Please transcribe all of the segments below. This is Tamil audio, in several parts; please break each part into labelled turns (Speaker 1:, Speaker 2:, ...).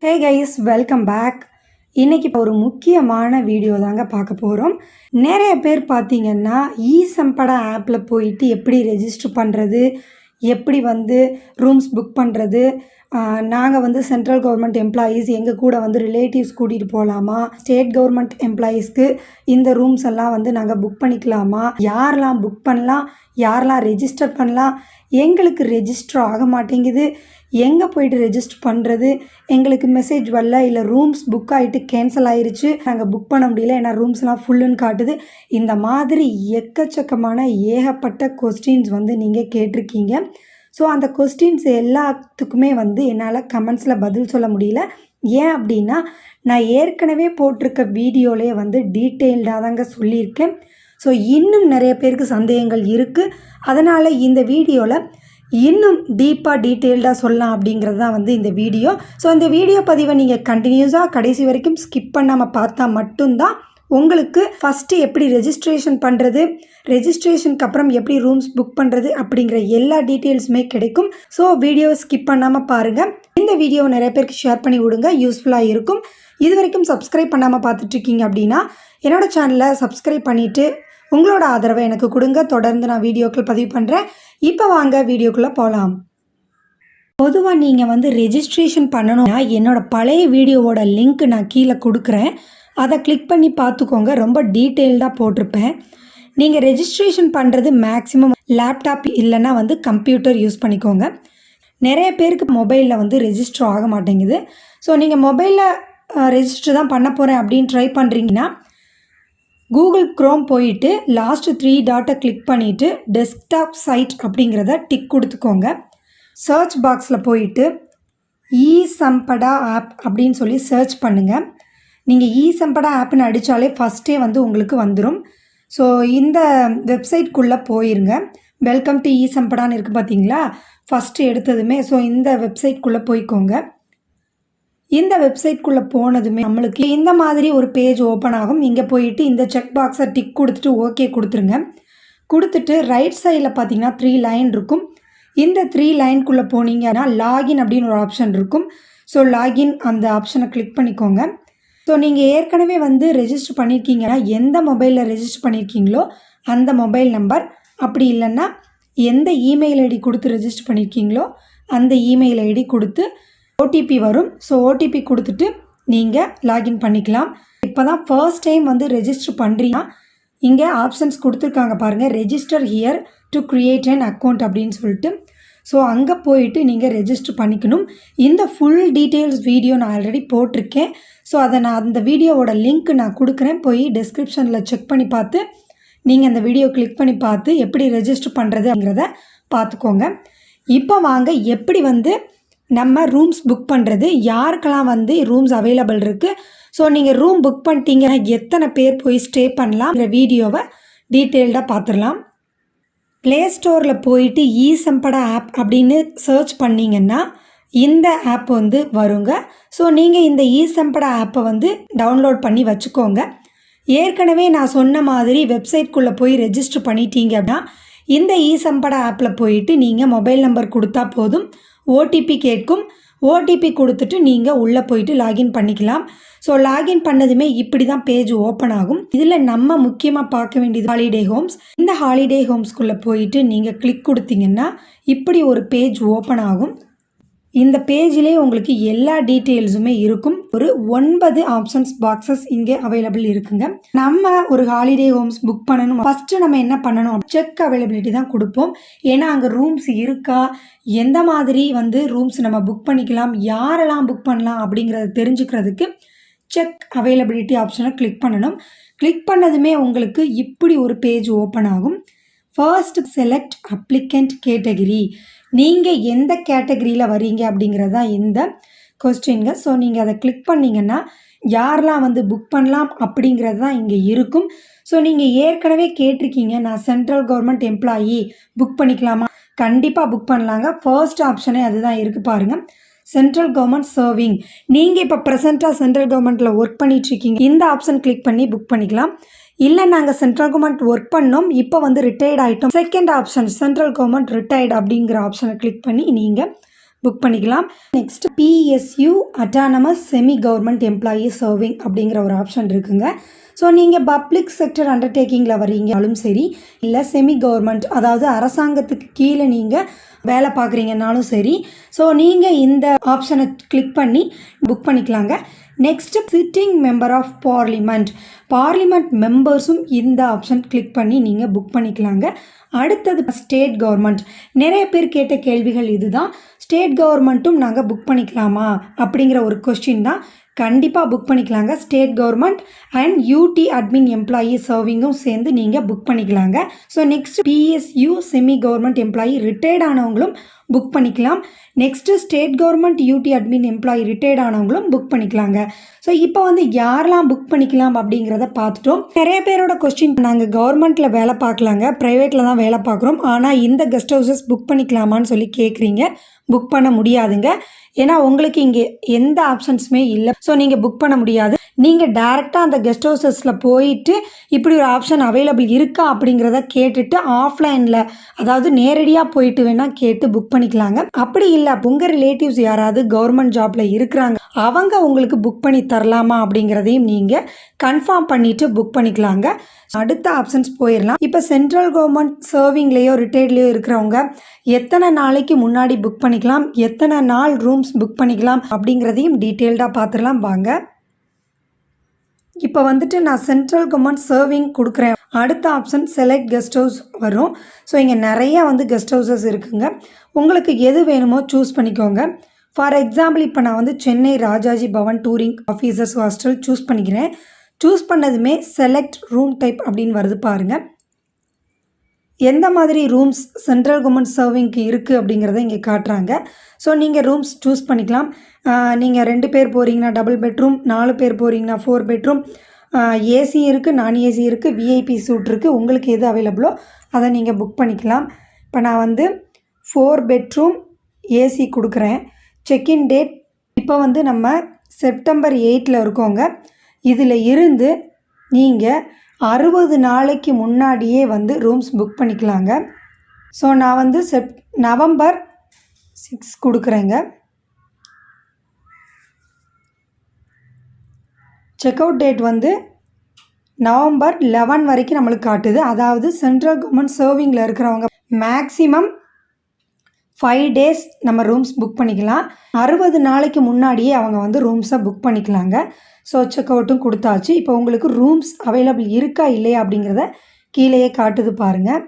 Speaker 1: Hey guys, welcome back. இன்றைக்கி ஒரு முக்கியமான வீடியோ தாங்க பார்க்க போகிறோம். நிறைய பேர் பார்த்திங்கன்னா ஈசம்படா ஆப்பில் போயிட்டு எப்படி ரெஜிஸ்டர் பண்ணுறது, எப்படி ரூம்ஸ் புக் பண்ணுறது, நாங்கள் சென்ட்ரல் கவர்மெண்ட் எம்ப்ளாயீஸ் எங்கள் கூட ரிலேட்டிவ்ஸ் கூட்டிகிட்டு போகலாமா, ஸ்டேட் கவர்மெண்ட் எம்ப்ளாயீஸ்க்கு இந்த ரூம்ஸ் எல்லாம் நாங்கள் புக் பண்ணிக்கலாமா, யாரெல்லாம் புக் பண்ணலாம், யாரெல்லாம் ரெஜிஸ்டர் பண்ணலாம், எங்களுக்கு ரெஜிஸ்டர் ஆக மாட்டேங்குது, எங்கே போய்ட்டு ரெஜிஸ்டர் பண்ணுறது, எங்களுக்கு மெசேஜ் வரல, இல்லை ரூம்ஸ் புக் ஆகிட்டு கேன்சல் ஆயிடுச்சு, நாங்கள் புக் பண்ண முடியல, ஏன்னா ரூம்ஸ்லாம் ஃபுல்லுன்னு காட்டுது. இந்த மாதிரி எக்கச்சக்கமான ஏகப்பட்ட கொஸ்டின்ஸ் நீங்கள் கேட்டிருக்கீங்க. ஸோ அந்த கொஸ்டின்ஸ் எல்லாத்துக்குமே என்னால் கமெண்ட்ஸில் பதில் சொல்ல முடியல. ஏன் அப்படின்னா, நான் ஏற்கனவே போட்டிருக்க வீடியோலேயே டீட்டெயில்டாக தாங்க சொல்லியிருக்கேன். ஸோ இன்னும் நிறைய பேருக்கு சந்தேகங்கள் இருக்குது. அதனால் இந்த வீடியோவில் இன்னும் டீப்பாக டீட்டெயில்டாக சொல்லலாம் அப்படிங்கிறது தான் இந்த வீடியோ. ஸோ இந்த வீடியோ பதிவை நீங்கள் கண்டினியூஸாக கடைசி வரைக்கும் ஸ்கிப் பண்ணாமல் பார்த்தா மட்டும்தான் உங்களுக்கு ஃபஸ்ட்டு எப்படி ரெஜிஸ்ட்ரேஷன் பண்ணுறது, ரெஜிஸ்ட்ரேஷனுக்கு அப்புறம் எப்படி ரூம்ஸ் புக் பண்ணுறது அப்படிங்கிற எல்லா டீட்டெயில்ஸுமே கிடைக்கும். ஸோ வீடியோ ஸ்கிப் பண்ணாமல் பாருங்கள். இந்த வீடியோவை நிறைய பேருக்கு ஷேர் பண்ணி விடுங்க, யூஸ்ஃபுல்லாக இருக்கும். இது வரைக்கும் சப்ஸ்கிரைப் பண்ணாமல் பார்த்துட்ருக்கீங்க அப்படின்னா என்னோடய சேனலை சப்ஸ்கிரைப் பண்ணிவிட்டு உங்களோட ஆதரவை எனக்கு கொடுங்க. தொடர்ந்து நான் வீடியோக்கள் பதிவு பண்ணுறேன். இப்போ வாங்க வீடியோக்குள்ளே போகலாம். பொதுவாக நீங்கள் ரெஜிஸ்ட்ரேஷன் பண்ணணும்னா என்னோடய பழைய வீடியோவோட லிங்க் நான் கீழே கொடுக்குறேன். அதை கிளிக் பண்ணி பார்த்துக்கோங்க. ரொம்ப டீட்டெயில்டாக போட்டிருப்பேன். நீங்கள் ரெஜிஸ்ட்ரேஷன் பண்ணுறது மேக்ஸிமம் லேப்டாப் இல்லைன்னா கம்ப்யூட்டர் யூஸ் பண்ணிக்கோங்க. நிறைய பேருக்கு மொபைலில் ரெஜிஸ்டர் ஆக மாட்டேங்குது. ஸோ நீங்கள் மொபைலில் ரெஜிஸ்டர் தான் பண்ண போகிறேன் அப்படின்னு ட்ரை பண்ணுறீங்கன்னா கூகுள் க்ரோம் போயிட்டு லாஸ்ட் 3 டாட்டை கிளிக் பண்ணிவிட்டு டெஸ்க்டாப் சைட் அப்படிங்கிறத டிக் கொடுத்துக்கோங்க. சர்ச் பாக்ஸில் போயிட்டு ஈசம்படா ஆப் அப்படின்னு சொல்லி சர்ச் பண்ணுங்கள். நீங்கள் ஈசம்படா ஆப்னு அடித்தாலே ஃபஸ்ட்டே உங்களுக்கு வந்துடும். ஸோ இந்த வெப்சைட்குள்ளே போயிருங்க. வெல்கம் டு ஈசம்படான்னு இருக்குது பார்த்தீங்களா, ஃபஸ்ட்டு எடுத்ததுமே. ஸோ இந்த வெப்சைட்குள்ளே போய்க்கோங்க. இந்த வெப்சைட்குள்ளே போனதுமே நம்மளுக்கு இந்த மாதிரி ஒரு பேஜ் ஓப்பன் ஆகும். இங்கே போயிட்டு இந்த செக் பாக்ஸை டிக் கொடுத்துட்டு ஓகே கொடுத்துருங்க. கொடுத்துட்டு ரைட் சைடில் பார்த்தீங்கன்னா 3 லைன் இருக்கும். இந்த 3 லைனுக்குள்ளே போனீங்கன்னா லாகின் அப்படின்னு ஒரு ஆப்ஷன் இருக்கும். ஸோ லாகின் அந்த ஆப்ஷனை கிளிக் பண்ணிக்கோங்க. ஸோ நீங்கள் ஏற்கனவே ரெஜிஸ்டர் பண்ணியிருக்கீங்கன்னா எந்த மொபைலில் ரெஜிஸ்டர் பண்ணியிருக்கீங்களோ அந்த மொபைல் நம்பர், அப்படி இல்லைன்னா எந்த இமெயில் ஐடி கொடுத்து ரெஜிஸ்டர் பண்ணியிருக்கீங்களோ அந்த இமெயில் ஐடி கொடுத்து ஓடிபி வரும். ஸோ ஓடிபி கொடுத்துட்டு நீங்கள் லாகின் பண்ணிக்கலாம். இப்போ தான் ஃபர்ஸ்ட் டைம் ரெஜிஸ்டர் பண்ணுறீங்கன்னா இங்கே ஆப்ஷன்ஸ் கொடுத்துருக்காங்க பாருங்கள், register here to create an account அப்படின்னு சொல்லிட்டு. ஸோ அங்கே போயிட்டு நீங்கள் ரெஜிஸ்டர் பண்ணிக்கணும். இந்த ஃபுல் டீட்டெயில்ஸ் வீடியோ நான் ஆல்ரெடி போட்டிருக்கேன். ஸோ அதை நான் அந்த வீடியோவோட லிங்க் நான் கொடுக்குறேன். போய் டிஸ்கிரிப்ஷனில் செக் பண்ணி பார்த்து நீங்கள் அந்த வீடியோ கிளிக் பண்ணி பார்த்து எப்படி ரெஜிஸ்டர் பண்ணுறது அப்படிங்கிறத பார்த்துக்கோங்க. இப்போ வாங்க எப்படி நம்ம ரூம்ஸ் புக் பண்ணுறது, யாருக்கெல்லாம் ரூம்ஸ் அவைலபிள் இருக்குது, ஸோ நீங்கள் ரூம் புக் பண்ணிட்டீங்கன்னா எத்தனை பேர் போய் ஸ்டே பண்ணலாம்ங்கிற வீடியோவை டீட்டெயில்டாக பார்த்துடலாம். ப்ளே ஸ்டோரில் போயிட்டு ஈசம்படா ஆப் அப்படின்னு சர்ச் பண்ணிங்கன்னா இந்த ஆப் வருங்க. ஸோ நீங்கள் இந்த ஈசம்படா ஆப்பை டவுன்லோட் பண்ணி வச்சுக்கோங்க. ஏற்கனவே நான் சொன்ன மாதிரி வெப்சைட்குள்ளே போய் ரெஜிஸ்டர் பண்ணிட்டீங்க அப்படின்னா இந்த ஈசம்படா ஆப்பில் போயிட்டு நீங்கள் மொபைல் நம்பர் கொடுத்தா போதும், ஓடிபி கேட்கும். ஓடிபி கொடுத்துட்டு நீங்கள் உள்ளே போயிட்டு லாகின் பண்ணிக்கலாம். ஸோ லாகின் பண்ணதுமே இப்படி தான் பேஜ் ஓப்பன் ஆகும். இதில் நம்ம முக்கியமாக பார்க்க வேண்டியது ஹாலிடே ஹோம்ஸ். இந்த ஹாலிடே ஹோம்ஸ்குள்ளே போயிட்டு நீங்கள் கிளிக் கொடுத்தீங்கன்னா இப்படி ஒரு பேஜ் ஓப்பன் ஆகும். இந்த பேஜிலே உங்களுக்கு எல்லா டீட்டெயில்ஸுமே இருக்கும். ஒரு 9 ஆப்ஷன்ஸ் பாக்ஸஸ் இங்கே அவைலபிள் இருக்குங்க. நம்ம ஒரு ஹாலிடே ஹோம்ஸ் புக் பண்ணணும், ஃபஸ்ட்டு நம்ம என்ன பண்ணணும், செக் அவைலபிலிட்டி தான் கொடுப்போம். ஏன்னா அங்கே ரூம்ஸ் இருக்கா, எந்த மாதிரி ரூம்ஸ் நம்ம புக் பண்ணிக்கலாம், யாரெல்லாம் புக் பண்ணலாம் அப்படிங்கிறத தெரிஞ்சுக்கிறதுக்கு செக் அவைலபிலிட்டி ஆப்ஷனை கிளிக் பண்ணணும். கிளிக் பண்ணதுமே உங்களுக்கு இப்படி ஒரு பேஜ் ஓப்பன் ஆகும். ஃபர்ஸ்ட் செலக்ட் அப்ளிகண்ட் கேட்டகிரி, நீங்கள் எந்த கேட்டகிரியில் வரீங்க அப்படிங்கிறது தான் இந்த கொஸ்டின்ங்க. ஸோ நீங்கள் அதை கிளிக் பண்ணிங்கன்னா யாரெல்லாம் புக் பண்ணலாம் அப்படிங்கிறது தான் இங்கே இருக்கும். ஸோ நீங்கள் ஏற்கனவே கேட்டிருக்கீங்க, நான் சென்ட்ரல் கவர்மெண்ட் எம்ப்ளாயி புக் பண்ணிக்கலாமா, கண்டிப்பாக புக் பண்ணலாங்க. ஃபர்ஸ்ட் ஆப்ஷனே அதுதான் இருக்குது பாருங்கள், சென்ட்ரல் கவர்மெண்ட் சர்விங். நீங்கள் இப்போ ப்ரெசென்ட்டாக சென்ட்ரல் கவர்மெண்ட்டில் ஒர்க் பண்ணிகிட்ருக்கீங்க, இந்த ஆப்ஷன் கிளிக் பண்ணி புக் பண்ணிக்கலாம். இல்லை நாங்கள் சென்ட்ரல் கவர்மெண்ட் ஒர்க் பண்ணோம், இப்போ ரிட்டையர்ட் ஆகிட்டோம், second option central government retired அப்படிங்கிற ஆப்ஷனை கிளிக் பண்ணி நீங்கள் புக் பண்ணிக்கலாம். Next PSU autonomous semi government employee serving அப்படிங்கிற ஒரு ஆப்ஷன் இருக்குங்க. ஸோ நீங்கள் பப்ளிக் செக்டர் அண்டர்டேக்கிங்கில் வரீங்கனாலும் சரி, இல்லை செமி கவர்மெண்ட் அதாவது அரசாங்கத்துக்கு கீழே நீங்கள் வேலை பார்க்குறீங்கன்னாலும் சரி, ஸோ நீங்கள் இந்த ஆப்ஷனை கிளிக் பண்ணி புக் பண்ணிக்கலாங்க. Next sitting member of parliament மெம்பர்ஸும் இந்த ஆப்ஷன் கிளிக் பண்ணி நீங்கள் புக் பண்ணிக்கலாங்க. அடுத்தது ஸ்டேட் கவர்மெண்ட். நிறைய பேர் கேட்ட கேள்விகள் இதுதான். ஸ்டேட் கவர்மெண்ட்டும் நாங்கள் புக் பண்ணிக்கலாமா அப்படிங்கிற ஒரு கொஸ்டின் தான். கண்டிப்பாக புக் பண்ணிக்கலாங்க. State government and UT admin employee சர்விங்கும் சேர்ந்து நீங்கள் புக் பண்ணிக்கலாங்க. So next PSU semi government employee retired ஆனவங்களும் புக் பண்ணிக்கலாம். Next state government UT admin employee retired ஆனவங்களும் புக் பண்ணிக்கலாங்க. ஸோ இப்போ வந்து யாரெல்லாம் புக் பண்ணிக்கலாம் அப்படிங்கிறத பார்த்துட்டோம். நிறைய பேரோட கொஸ்டின், நாங்கள் கவர்மெண்ட்டில் வேலை பார்க்கலாங்க, ப்ரைவேட்டில் தான் வேலை பார்க்குறோம், ஆனால் இந்த கெஸ்ட் ஹவுசஸ் புக் பண்ணிக்கலாமான்னு சொல்லி கேட்குறீங்க. புக் பண்ண முடியாதுங்க. ஏன்னா உங்களுக்கு இங்கே எந்த ஆப்ஷன்ஸுமே இல்லை. ஸோ நீங்கள் புக் பண்ண முடியாது. நீங்கள் டேரெக்டாக அந்த கெஸ்ட் ஹவுசஸில் போயிட்டு இப்படி ஒரு ஆப்ஷன் அவைலபிள் இருக்கா அப்படிங்கிறத கேட்டுட்டு ஆஃப்லைனில், அதாவது நேரடியாக போயிட்டு வேணால் கேட்டு புக் பண்ணிக்கலாங்க. அப்படி இல்லை உங்கள் ரிலேட்டிவ்ஸ் யாராவது கவர்மெண்ட் ஜாப்பில் இருக்கிறாங்க, அவங்க உங்களுக்கு புக் பண்ணி தரலாமா அப்படிங்கிறதையும் நீங்கள் கன்ஃபார்ம் பண்ணிவிட்டு புக் பண்ணிக்கலாங்க. அடுத்த ஆப்ஷன்ஸ் போயிடலாம். இப்போ சென்ட்ரல் கவர்மெண்ட் சர்விங்லேயோ ரிட்டையர்ட்லேயோ இருக்கிறவங்க எத்தனை நாளைக்கு முன்னாடி புக் பண்ணிக்கலாம், எத்தனை நாள் ரூம்ஸ் புக் பண்ணிக்கலாம் அப்படிங்கிறதையும் டீட்டெயில்டாக பார்த்துடலாம் வாங்க. இப்போ வந்துட்டு நான் சென்ட்ரல் கவர்மெண்ட் சர்விங் கொடுக்குறேன். அடுத்த ஆப்ஷன் செலக்ட் கெஸ்ட் ஹவுஸ் வரும். ஸோ இங்கே நிறையா வந்து கெஸ்ட் ஹவுசஸ் இருக்குங்க. உங்களுக்கு எது வேணுமோ சூஸ் பண்ணிக்கோங்க. ஃபார் எக்ஸாம்பிள் இப்போ நான் வந்து Chennai Rajaji Bhavan touring officers hostel choose பண்ணிக்கிறேன். சூஸ் பண்ணதுமே செலக்ட் ரூம் டைப் அப்படின்னு வருது பாருங்கள். எந்த மாதிரி ரூம்ஸ் சென்ட்ரல் கவர்மெண்ட் சர்விங்க்கு இருக்குது அப்படிங்கிறத இங்கே காட்டுறாங்க. ஸோ நீங்கள் ரூம்ஸ் சூஸ் பண்ணிக்கலாம். நீங்கள் 2 பேர் போகிறீங்கன்னா டபுள் பெட்ரூம், 4 பேர் போகிறீங்கன்னா 4 பெட்ரூம், ஏசி இருக்குது, நான் ஏசி இருக்குது, விஐபி சூட் இருக்குது. உங்களுக்கு எது அவைலபிளோ அதை நீங்கள் புக் பண்ணிக்கலாம். இப்போ நான் வந்து 4 பெட்ரூம் ஏசி கொடுக்குறேன். செக்இன் டேட் இப்போ வந்து நம்ம செப்டம்பர் 8 இருக்கோங்க. இதில் இருந்து நீங்கள் 60 நாளைக்கு முன்னாடியே வந்து ரூம்ஸ் புக் பண்ணிக்கலாங்க. ஸோ நான் வந்து நவம்பர் 6 கொடுக்குறேங்க. செக்அவுட் டேட் வந்து நவம்பர் 11 வரைக்கும் நம்மளுக்கு காட்டுது. அதாவது சென்ட்ரல் கவர்மெண்ட் சர்விங்கில் இருக்கிறவங்க மேக்ஸிமம் 5 டேஸ் நம்ம ரூம்ஸ் புக் பண்ணிக்கலாம். 60 நாளைக்கு முன்னாடியே அவங்க வந்து ரூம்ஸை புக் பண்ணிக்கலாங்க. ஸோ செக்அவுட்டும் கொடுத்தாச்சு. இப்போ உங்களுக்கு ரூம்ஸ் அவைலபிள் இருக்கா இல்லையா அப்படிங்கிறத கீழேயே காட்டுது பாருங்கள்.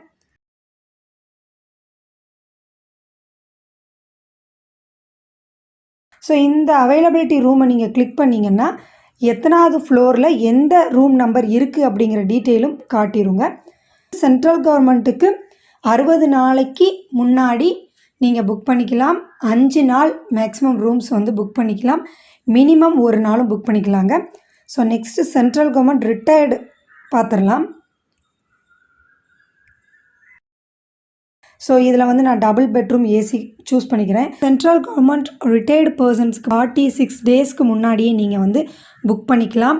Speaker 1: ஸோ இந்த அவைலபிலிட்டி ரூமை நீங்கள் கிளிக் பண்ணிங்கன்னா எத்தனாவது ஃப்ளோரில் எந்த ரூம் நம்பர் இருக்குது அப்படிங்கிற டீட்டெயிலும் காட்டிடுங்க. சென்ட்ரல் கவர்மெண்ட்டுக்கு 60 நாளைக்கு முன்னாடி நீங்கள் புக் பண்ணிக்கலாம். 5 நாள் மேக்ஸிமம் ரூம்ஸ் வந்து புக் பண்ணிக்கலாம். மினிமம் 1 நாளும் புக் பண்ணிக்கலாங்க. So next central government retired பார்த்துடலாம். ஸோ இதில் வந்து நான் டபுள் பெட்ரூம் ஏசி சூஸ் பண்ணிக்கிறேன். சென்ட்ரல் கவர்மெண்ட் ரிட்டையர்டு பர்சன்ஸ்க்கு 46 டேஸ்க்கு முன்னாடியே நீங்கள் வந்து புக் பண்ணிக்கலாம்.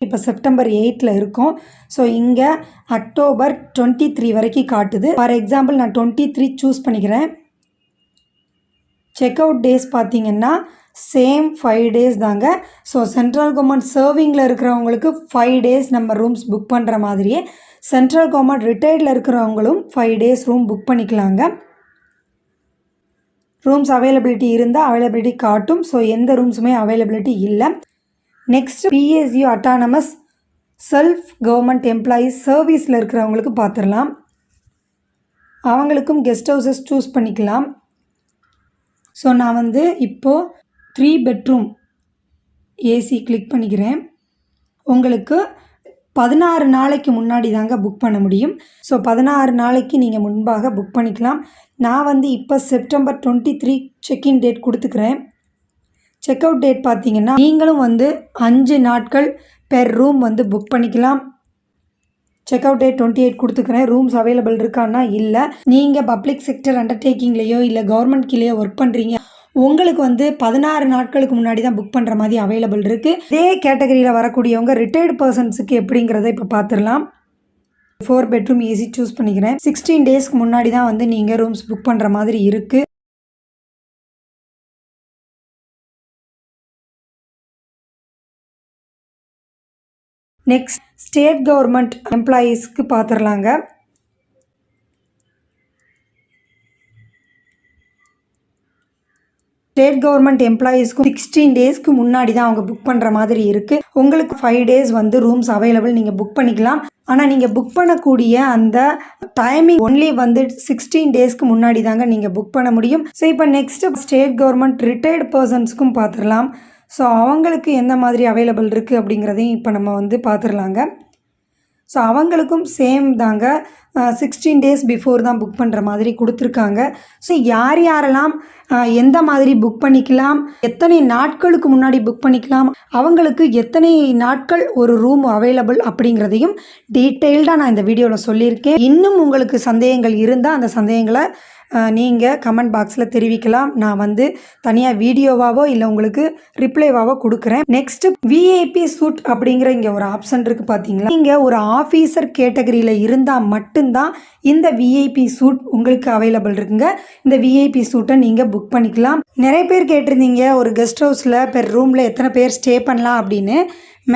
Speaker 1: இப்போ செப்டம்பர் 8 இருக்கோம். ஸோ இங்கே அக்டோபர் 23 வரைக்கும் காட்டுது. ஃபார் எக்ஸாம்பிள் நான் 23 சூஸ் பண்ணிக்கிறேன். செக்அவுட் டேஸ் பார்த்திங்கன்னா சேம் 5 டேஸ் தாங்க. ஸோ சென்ட்ரல் கவர்மெண்ட் சர்விங்கில் இருக்கிறவங்களுக்கு 5 டேஸ் நம்ம ரூம்ஸ் புக் பண்ணுற மாதிரியே சென்ட்ரல் கவர்மெண்ட் ரிட்டையர்டில் இருக்கிறவங்களும் 5 டேஸ் ரூம் புக் பண்ணிக்கலாங்க. ரூம்ஸ் அவைலபிலிட்டி இருந்தால் அவைலபிலிட்டி காட்டும். ஸோ எந்த ரூம்ஸுமே அவைலபிலிட்டி இல்லை. Next PSU autonomous self government employees சர்வீஸில் இருக்கிறவங்களுக்கு பார்த்துடலாம். அவங்களுக்கும் கெஸ்ட் ஹவுசஸ் சூஸ் பண்ணிக்கலாம். ஸோ நான் வந்து இப்போது 3 பெட்ரூம் ஏசி கிளிக் பண்ணிக்கிறேன். உங்களுக்கு 16 நாளைக்கு முன்னாடி தாங்க புக் பண்ண முடியும். ஸோ 16 நாளைக்கு நீங்கள் முன்பாக புக் பண்ணிக்கலாம். நான் வந்து இப்போ செப்டம்பர் 23 செக்இன் டேட் கொடுத்துக்கிறேன். செக்அவுட் டேட் பார்த்தீங்கன்னா நீங்களும் வந்து 5 நாட்கள் பெர் ரூம் வந்து புக் பண்ணிக்கலாம். செக்அவுட் டேட் 28 கொடுத்துக்கிறேன். ரூம்ஸ் அவைலபிள் இருக்கான்னா இல்லை. நீங்கள் பப்ளிக் செக்டர் அண்டர்டேக்கிங்லேயோ இல்லை கவர்மெண்ட் கீழேயோ ஒர்க் பண்ணுறீங்க, உங்களுக்கு வந்து 16 நாட்களுக்கு முன்னாடி தான் புக் பண்ணுற மாதிரி அவைலபிள் இருக்குது. இதே கேட்டகரியில் வரக்கூடியவங்க ரிட்டையர்டு பர்சன்ஸுக்கு எப்படிங்கிறத இப்போ பார்த்துடலாம். 4 பெட்ரூம் ஏசி சூஸ் பண்ணிக்கிறேன். 16 டேஸ்க்கு முன்னாடி தான் வந்து நீங்கள் ரூம்ஸ் புக் பண்ணுற மாதிரி இருக்குது. நெக்ஸ்ட் ஸ்டேட் கவர்மெண்ட் எம்ப்ளாயீஸ்க்கு பார்த்துடலாங்க. ஸ்டேட் கவர்மெண்ட் எம்ப்ளாயீஸ்க்கும் 16 டேஸ்க்கு முன்னாடி தான் அவங்க புக் பண்ணுற மாதிரி இருக்குது. உங்களுக்கு 5 டேஸ் வந்து ரூம்ஸ் அவைலபிள், நீங்கள் புக் பண்ணிக்கலாம். ஆனால் நீங்கள் புக் பண்ணக்கூடிய அந்த டைமிங் ஒன்லி வந்து 16 டேஸ்க்கு முன்னாடி தாங்க நீங்கள் புக் பண்ண முடியும். ஸோ இப்போ நெக்ஸ்ட்டு ஸ்டேட் கவர்மெண்ட் ரிட்டையர்டு பர்சன்ஸ்க்கும் பார்த்துடலாம். ஸோ அவங்களுக்கு எந்த மாதிரி அவைலபிள் இருக்குது அப்படிங்கிறதையும் இப்போ நம்ம வந்து பார்த்துடலாங்க. ஸோ அவங்களுக்கும் சேம் தாங்க, 16 டேஸ் பிஃபோர் தான் புக் பண்ணுற மாதிரி கொடுத்துருக்காங்க. ஸோ யாரெல்லாம் எந்த மாதிரி புக் பண்ணிக்கலாம், எத்தனை நாட்களுக்கு முன்னாடி புக் பண்ணிக்கலாம், அவங்களுக்கு எத்தனை நாட்கள் ஒரு ரூம் அவைலபிள் அப்படிங்கிறதையும் டீட்டெயில்டாக நான் இந்த வீடியோவில் சொல்லியிருக்கேன். இன்னும் உங்களுக்கு சந்தேகங்கள் இருந்தால் அந்த சந்தேகங்களை நீங்கள் கமெண்ட் பாக்ஸில் தெரிவிக்கலாம். நான் வந்து தனியாக வீடியோவாவோ இல்லை உங்களுக்கு ரிப்ளைவாவோ கொடுக்குறேன். நெக்ஸ்ட்டு விஐபி சூட் அப்படிங்கிற இங்கே ஒரு ஆப்ஷன் இருக்குது பார்த்தீங்களா. நீங்கள் ஒரு ஆஃபீஸர் கேட்டகரியில் இருந்தால் மட்டும்தான் இந்த விஐபி சூட் உங்களுக்கு அவைலபிள் இருக்குங்க. இந்த விஐபி சூட்டை நீங்கள் புக் பண்ணிக்கலாம். நிறைய பேர் கேட்டிருந்தீங்க ஒரு கெஸ்ட் ஹவுஸில் பெர் ரூமில் எத்தனை பேர் ஸ்டே பண்ணலாம் அப்படின்னு.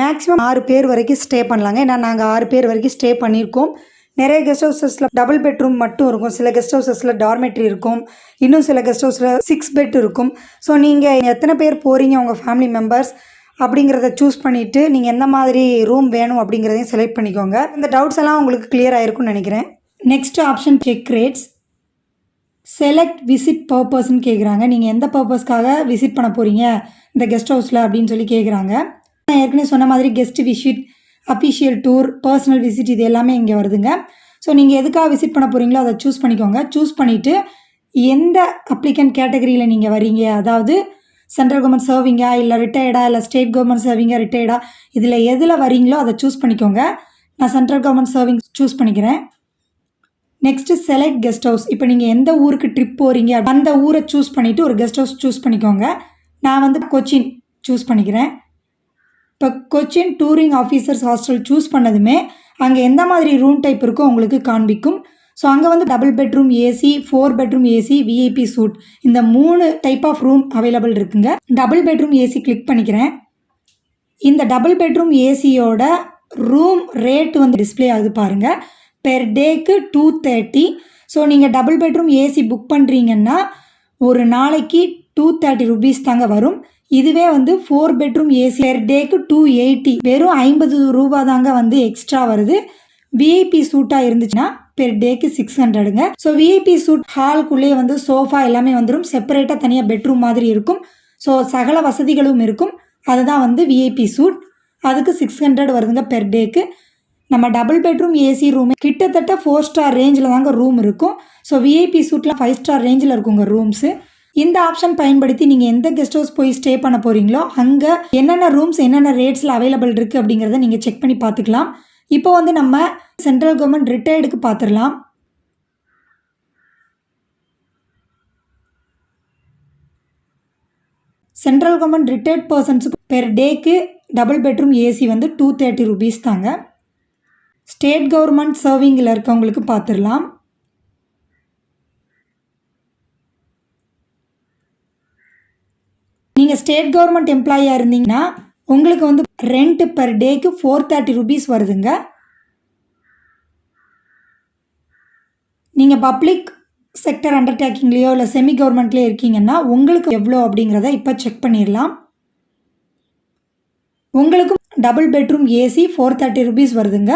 Speaker 1: மேக்ஸிமம் 6 பேர் வரைக்கும் ஸ்டே பண்ணலாங்க. ஏன்னா நாங்கள் 6 பேர் வரைக்கும் ஸ்டே பண்ணியிருக்கோம். நிறைய கெஸ்ட் ஹவுசஸில் டபுள் பெட்ரூம் மட்டும் இருக்கும், சில கெஸ்ட் ஹவுசஸில் டார்மெட்ரி இருக்கும், இன்னும் சில கெஸ்ட் ஹவுஸில் 6 பெட் இருக்கும். ஸோ நீங்கள் எத்தனை பேர் போகிறீங்க உங்கள் ஃபேமிலி மெம்பர்ஸ் அப்படிங்கிறத சூஸ் பண்ணிவிட்டு நீங்கள் எந்த மாதிரி ரூம் வேணும் அப்படிங்கிறதையும் செலக்ட் பண்ணிக்கோங்க. இந்த டவுட்ஸ் எல்லாம் உங்களுக்கு கிளியர் ஆகிருக்கும்னு நினைக்கிறேன். Next option check rates. Select visit பர்பஸ்ன்னு கேட்குறாங்க. நீங்கள் எந்த பர்பஸ்க்காக விசிட் பண்ண போகிறீங்க இந்த கெஸ்ட் ஹவுஸில் அப்படின்னு சொல்லி கேட்குறாங்க. நான் ஏற்கனவே சொன்ன மாதிரி guest visit, official tour, personal visit இது எல்லாமே இங்கே வருதுங்க. ஸோ நீங்கள் எதுக்காக விசிட் பண்ண போகிறீங்களோ அதை சூஸ் பண்ணிக்கோங்க. சூஸ் பண்ணிவிட்டு எந்த அப்ளிகண்ட் கேட்டகரியில் நீங்கள் வரீங்க, அதாவது சென்ட்ரல் கவர்மெண்ட் சர்விங்கா இல்லை ரிட்டையர்டா இல்லை ஸ்டேட் கவர்மெண்ட் சர்விங்கா ரிட்டையர்டா, இதில் எதில் வரீங்களோ அதை சூஸ் பண்ணிக்கோங்க. நான் சென்ட்ரல் கவர்மெண்ட் சர்விங் சூஸ் பண்ணிக்கிறேன். Next select guest house. இப்போ நீங்கள் எந்த ஊருக்கு ட்ரிப் போகிறீங்க அந்த ஊரை சூஸ் பண்ணிவிட்டு ஒரு கெஸ்ட் ஹவுஸ் சூஸ் பண்ணிக்கோங்க. நான் வந்து கொச்சின் சூஸ் பண்ணிக்கிறேன். இப்போ Cochin touring officers hostel choose பண்ணதுமே அங்கே எந்த மாதிரி ரூம் டைப் இருக்கோ உங்களுக்கு காண்பிக்கும். ஸோ அங்கே வந்து double bedroom AC, 4 bedroom AC, VIP suite இந்த 3 டைப் ஆஃப் ரூம் அவைலபிள் இருக்குங்க. டபுள் பெட்ரூம் ஏசி கிளிக் பண்ணிக்கிறேன். இந்த டபுள் பெட்ரூம் ஏசியோட ரூம் ரேட் வந்து டிஸ்பிளே ஆகுது பாருங்கள். பெர் டேக்கு 230. ஸோ நீங்கள் டபுள் பெட்ரூம் ஏசி புக் பண்ணுறீங்கன்னா ஒரு நாளைக்கு 230 ருபீஸ் தாங்க வரும். இதுவே வந்து 4 பெட்ரூம் ஏசி பெர் டேக்கு 280, வெறும் 50 ரூபா தாங்க வந்து எக்ஸ்ட்ரா வருது. விஐபி சூட்டாக இருந்துச்சுன்னா பெர் டேக்கு 600ங்க. ஸோ விஐபி சூட் ஹால்குள்ளேயே வந்து சோஃபா எல்லாமே வந்துடும். செப்பரேட்டாக தனியாக பெட்ரூம் மாதிரி இருக்கும். ஸோ சகல வசதிகளும் இருக்கும். அதுதான் வந்து விஐபி சூட். அதுக்கு 600 வருதுங்க பெர் டேக்கு. நம்ம டபுள் பெட்ரூம் ஏசி ரூம் கிட்டத்தட்ட 4 ஸ்டார் ரேஞ்சில் தாங்க ரூம் இருக்கும். ஸோ விஐபி சூட்டில் 5 ஸ்டார் ரேஞ்சில் இருக்குங்க ரூம்ஸு. இந்த ஆப்ஷன் பயன்படுத்தி நீங்கள் எந்த கெஸ்ட் ஹவுஸ் போய் ஸ்டே பண்ண போகிறீங்களோ அங்கே என்னென்ன ரூம்ஸ் என்னென்ன ரேட்ஸில் அவைலபிள் இருக்குது அப்படிங்கிறத நீங்கள் செக் பண்ணி பார்த்துக்கலாம். இப்போ வந்து நம்ம சென்ட்ரல் கவர்மெண்ட் ரிட்டையர்டுக்கு பார்த்துடலாம். சென்ட்ரல் கவர்மெண்ட் ரிட்டையர்ட் பர்சன்ஸுக்கு பெர் டேக்கு டபுள் பெட்ரூம் ஏசி வந்து 230 ருபீஸ் தாங்க. ஸ்டேட் கவர்மெண்ட் சர்விங்கில் இருக்கவங்களுக்கு பார்த்துடலாம். நீங்கள் ஸ்டேட் கவர்மெண்ட் எம்ப்ளாயியாக இருந்தீங்கன்னா உங்களுக்கு வந்து ரெண்ட் பெர் டேக்கு 430 ருபீஸ் வருதுங்க. நீங்கள் பப்ளிக் செக்டர் அண்டர்டேக்கிங்லேயோ இல்லை செமி கவர்மெண்ட்லேயோ இருக்கீங்கன்னா உங்களுக்கு எவ்வளோ அப்படிங்கிறத இப்போ செக் பண்ணிடலாம். உங்களுக்கும் டபுள் பெட்ரூம் ஏசி 430 ருபீஸ் வருதுங்க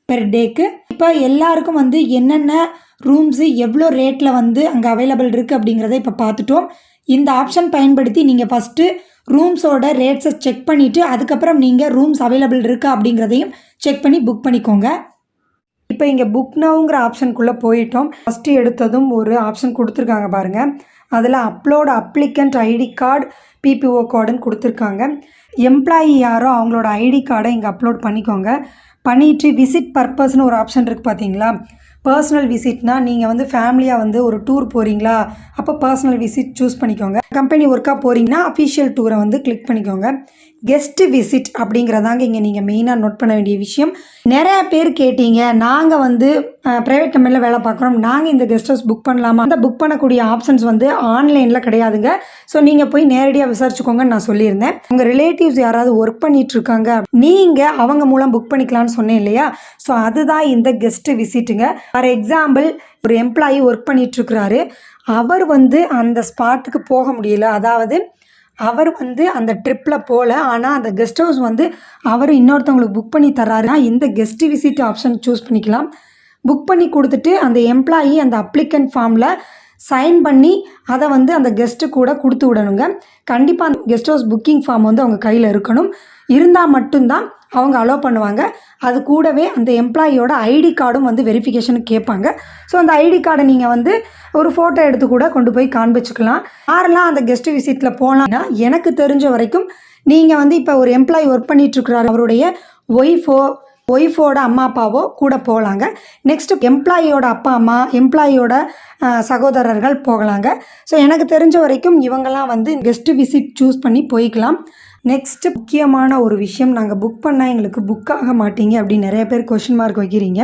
Speaker 1: பெர் டேக்கு. இப்போ எல்லாருக்கும் வந்து என்னென்ன ரூம்ஸு எவ்வளோ ரேட்டில் வந்து அங்கே அவைலபிள் இருக்குது அப்படிங்கிறத இப்போ பார்த்துட்டோம். இந்த ஆப்ஷன் பயன்படுத்தி நீங்கள் ஃபஸ்ட்டு ரூம்ஸோட ரேட்ஸை செக் பண்ணிவிட்டு அதுக்கப்புறம் நீங்கள் ரூம்ஸ் அவைலபிள் இருக்கா அப்படிங்கிறதையும் செக் பண்ணி புக் பண்ணிக்கோங்க. இப்போ இங்கே புக் நவுங்கிற ஆப்ஷனுக்குள்ளே போயிட்டோம். ஃபஸ்ட்டு எடுத்ததும் ஒரு ஆப்ஷன் கொடுத்துருக்காங்க பாருங்கள். அதில் upload applicant ID card, PPO கார்டுன்னு கொடுத்துருக்காங்க. எம்ப்ளாயி யாரோ அவங்களோட ஐடி கார்டை இங்கே அப்லோட் பண்ணிக்கோங்க. பண்ணிவிட்டு விசிட் பர்பஸ்னு ஒரு ஆப்ஷன் இருக்குது பார்த்தீங்களா. பர்சனல் விசிட்னா நீங்கள் வந்து ஃபேமிலியாக வந்து ஒரு டூர் போகிறீங்களா, அப்போ பர்சனல் விசிட் சூஸ் பண்ணிக்கோங்க. கம்பெனி ஒர்க்காக போகிறீங்கன்னா அஃபிஷியல் டூரை வந்து கிளிக் பண்ணிக்கோங்க. கெஸ்ட் விசிட் அப்படிங்கிறதாங்க இங்கே நீங்கள் மெயினாக நோட் பண்ண வேண்டிய விஷயம். நிறையா பேர் கேட்டீங்க, நாங்கள் வந்து ப்ரைவேட் கம்பெனியில் வேலை பார்க்குறோம், நாங்கள் இந்த கெஸ்ட் ஹவுஸ் புக் பண்ணலாமா? அந்த புக் பண்ணக்கூடிய ஆப்ஷன்ஸ் வந்து ஆன்லைனில் கிடையாதுங்க. ஸோ நீங்கள் போய் நேரடியாக விசாரிச்சுக்கோங்கன்னு நான் சொல்லியிருந்தேன். உங்கள் ரிலேட்டிவ்ஸ் யாராவது ஒர்க் பண்ணிகிட்ருக்காங்க, நீங்கள் அவங்க மூலம் புக் பண்ணிக்கலான்னு சொன்னேன் இல்லையா? ஸோ அதுதான் இந்த கெஸ்ட்டு விசிட்டுங்க. ஃபார் எக்ஸாம்பிள், ஒரு எம்ப்ளாயி ஒர்க் பண்ணிகிட்ருக்கிறாரு, அவர் வந்து அந்த ஸ்பாட்டுக்கு போக முடியல, அதாவது அவர் வந்து அந்த ட்ரிப்பில் போகல, ஆனால் அந்த கெஸ்ட் ஹவுஸ் வந்து அவர் இன்னொருத்தவங்களுக்கு புக் பண்ணி தர்றாருன்னா இந்த கெஸ்ட் விசிட் ஆப்ஷன் சூஸ் பண்ணிக்கலாம். புக் பண்ணி கொடுத்துட்டு அந்த எம்ப்ளாயி அந்த அப்ளிகண்ட் ஃபார்மில் சைன் பண்ணி அதை வந்து அந்த கெஸ்ட்டு கூட கொடுத்து விடணுங்க. கண்டிப்பாக அந்த கெஸ்ட் ஹவுஸ் புக்கிங் ஃபார்ம் வந்து அவங்க கையில் இருக்கணும். இருந்தால் மட்டும்தான் அவங்க அலோவ் பண்ணுவாங்க. அது கூடவே அந்த எம்ப்ளாயியோட ஐடி கார்டும் வந்து வெரிஃபிகேஷனுக்கு கேட்பாங்க. ஸோ அந்த ஐடி கார்டை நீங்கள் வந்து ஒரு ஃபோட்டோ எடுத்து கூட கொண்டு போய் காண்பிச்சுக்கலாம். யாரெல்லாம் அந்த கெஸ்ட் விசிட்டில் போகலான்னா, எனக்கு தெரிஞ்ச வரைக்கும் நீங்கள் வந்து இப்போ ஒரு எம்ப்ளாயி ஒர்க் பண்ணிகிட்ருக்கிறாரு, அவருடைய ஒய்ஃபோட அம்மா அப்பாவோ கூட போகலாங்க. நெக்ஸ்ட்டு எம்ப்ளாயியோட அப்பா அம்மா, எம்ப்ளாயியோட சகோதரர்கள் போகலாங்க. ஸோ எனக்கு தெரிஞ்ச வரைக்கும் இவங்கெல்லாம் வந்து கெஸ்ட்டு விசிட் சூஸ் பண்ணி போய்க்கலாம். நெக்ஸ்ட்டு முக்கியமான ஒரு விஷயம், நாங்கள் புக் பண்ணால் எங்களுக்கு புக் ஆக மாட்டீங்க அப்படின்னு நிறைய பேர் கொஷின் மார்க் வைக்கிறீங்க.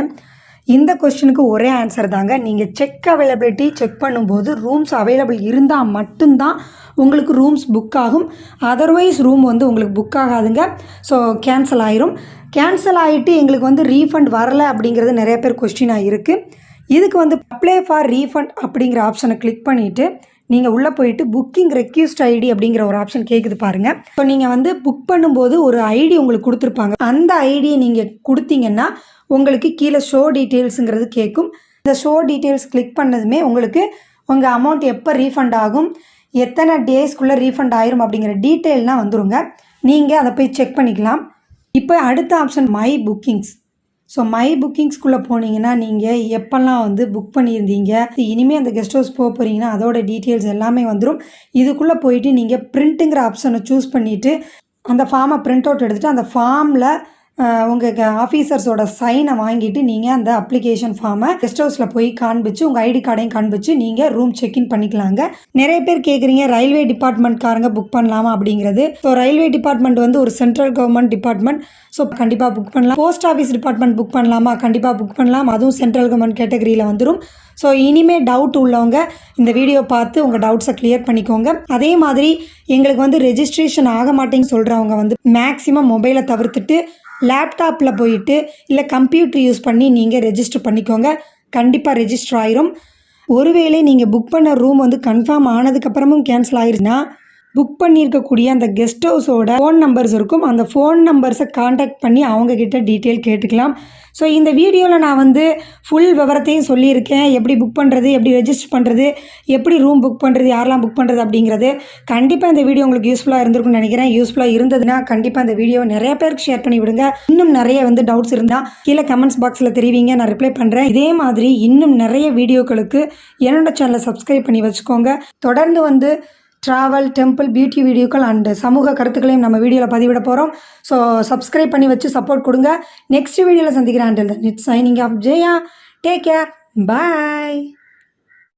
Speaker 1: இந்த கொஸ்டினுக்கு ஒரே ஆன்சர் தாங்க. நீங்கள் செக் அவைலபிலிட்டி செக் பண்ணும்போது ரூம்ஸ் அவைலபிள் இருந்தால் மட்டும்தான் உங்களுக்கு ரூம்ஸ் புக் ஆகும். அதர்வைஸ் ரூம் வந்து உங்களுக்கு புக் ஆகாதுங்க. ஸோ கேன்சல் ஆயிரும். கேன்சல் ஆகிட்டு எங்களுக்கு வந்து ரீஃபண்ட் வரலை அப்படிங்கிறது நிறைய பேர் கொஸ்டினாக இருக்குது. இதுக்கு வந்து அப்ளை ஃபார் ரீஃபண்ட் அப்படிங்கிற ஆப்ஷனை கிளிக் பண்ணிவிட்டு நீங்கள் உள்ளே போயிட்டு புக்கிங் ரெக்யூஸ்ட் ஐடி அப்படிங்கிற ஒரு ஆப்ஷன் கேட்குது பாருங்கள். ஸோ நீங்கள் வந்து புக் பண்ணும்போது ஒரு ஐடி உங்களுக்கு கொடுத்துருப்பாங்க. அந்த ஐடியை நீங்கள் கொடுத்தீங்கன்னா உங்களுக்கு கீழே ஷோ டீட்டெயில்ஸுங்கிறது கேட்கும். இந்த ஷோ டீட்டெயில்ஸ் கிளிக் பண்ணதுமே உங்களுக்கு உங்கள் அமௌண்ட் எப்போ ரீஃபண்ட் ஆகும், எத்தனை டேஸ்க்குள்ளே ரீஃபண்ட் ஆயிரும் அப்படிங்கிற டீட்டெயில்னால் வந்துருங்க. நீங்கள் அதை போய் செக் பண்ணிக்கலாம். இப்போ அடுத்த option my bookings. So my புக்கிங்ஸ்குள்ளே போனீங்கன்னா நீங்கள் எப்போல்லாம் வந்து புக் பண்ணியிருந்தீங்க, இனிமேல் அந்த கெஸ்ட் ஹவுஸ் போக போகிறீங்கன்னா அதோட டீட்டெயில்ஸ் எல்லாமே வந்துடும். இதுக்குள்ளே போயிட்டு நீங்கள் பிரிண்ட்டுங்கிற ஆப்ஷனை சூஸ் பண்ணிவிட்டு அந்த ஃபார்மை பிரிண்ட் அவுட் எடுத்துகிட்டு அந்த ஃபார்மில் உங்கள் ஆஃபீஸர்ஸோட சைனை வாங்கிட்டு நீங்கள் அந்த அப்ளிகேஷன் ஃபார்மை கெஸ்ட் ஹவுஸில் போய் காண்பிச்சு உங்கள் ஐடி கார்டையும் காண்பிச்சு நீங்கள் ரூம் செக்இன் பண்ணிக்கலாங்க. நிறைய பேர் கேட்குறீங்க ரயில்வே டிபார்ட்மெண்ட்காரங்க புக் பண்ணலாமா அப்படிங்கிறது. ஸோ ரயில்வே டிபார்ட்மெண்ட் வந்து ஒரு சென்ட்ரல் கவர்மெண்ட் டிபார்ட்மெண்ட். ஸோ கண்டிப்பாக புக் பண்ணலாம். போஸ்ட் ஆஃபீஸ் டிபார்ட்மெண்ட் புக் பண்ணலாமா? கண்டிப்பாக புக் பண்ணலாம். அதுவும் சென்ட்ரல் கவர்மெண்ட் கேட்டகரியில் வந்துடும். ஸோ இனிமேல் டவுட் உள்ளவங்க இந்த வீடியோ பார்த்து உங்கள் டவுட்ஸை கிளியர் பண்ணிக்கோங்க. அதே மாதிரி எங்களுக்கு வந்து ரெஜிஸ்ட்ரேஷன் ஆக மாட்டேன்னு சொல்கிறவங்க வந்து மேக்ஸிமம் மொபைலை தவிர்த்துட்டு லேப்டாப்பில் போயிட்டு இல்லை கம்ப்யூட்டர் யூஸ் பண்ணி நீங்கள் ரெஜிஸ்டர் பண்ணிக்கோங்க. கண்டிப்பாக ரெஜிஸ்டர் ஆயிரும். ஒருவேளை நீங்கள் புக் பண்ண ரூம் வந்து கன்ஃபார்ம் ஆனதுக்கப்புறமும் கேன்சல் ஆயிருச்சுன்னா புக் பண்ணியிருக்கக்கூடிய அந்த கெஸ்ட் ஹவுஸோட ஃபோன் நம்பர்ஸ் இருக்கும். அந்த ஃபோன் நம்பர்ஸை காண்டாக்ட் பண்ணி அவங்கக்கிட்ட டீட்டெயில் கேட்டுக்கலாம். ஸோ இந்த வீடியோவில் நான் வந்து ஃபுல் விவரத்தையும் சொல்லியிருக்கேன். எப்படி புக் பண்ணுறது, எப்படி ரெஜிஸ்டர் பண்ணுறது, எப்படி ரூம் புக் பண்ணுறது, யாரெல்லாம் புக் பண்ணுறது அப்படிங்கிறது. கண்டிப்பாக இந்த வீடியோ உங்களுக்கு யூஸ்ஃபுல்லாக இருந்திருக்குன்னு நினைக்கிறேன். யூஸ்ஃபுல்லாக இருந்ததுன்னா கண்டிப்பாக இந்த வீடியோ நிறைய பேருக்கு ஷேர் பண்ணி விடுங்க. இன்னும் நிறைய வந்து டவுட்ஸ் இருந்தால் கீழே கமெண்ட்ஸ் பாக்ஸில் தெரிவிங்க, நான் ரிப்ளை பண்ணுறேன். இதே மாதிரி இன்னும் நிறைய வீடியோக்களுக்கு என்னோட சேனலை சப்ஸ்கிரைப் பண்ணி வச்சுக்கோங்க. தொடர்ந்து வந்து ட்ராவல், டெம்பிள், பியூட்டி வீடியோக்கள் அண்டு சமூக கருத்துக்களையும் நம்ம வீடியோவில் பதிவிட போகிறோம். ஸோ சப்ஸ்கிரைப் பண்ணி வச்சு சப்போர்ட் கொடுங்க. நெக்ஸ்ட் வீடியோவில் சந்திக்கிறேன். Until then it's signing off Jaya. Take care. Bye.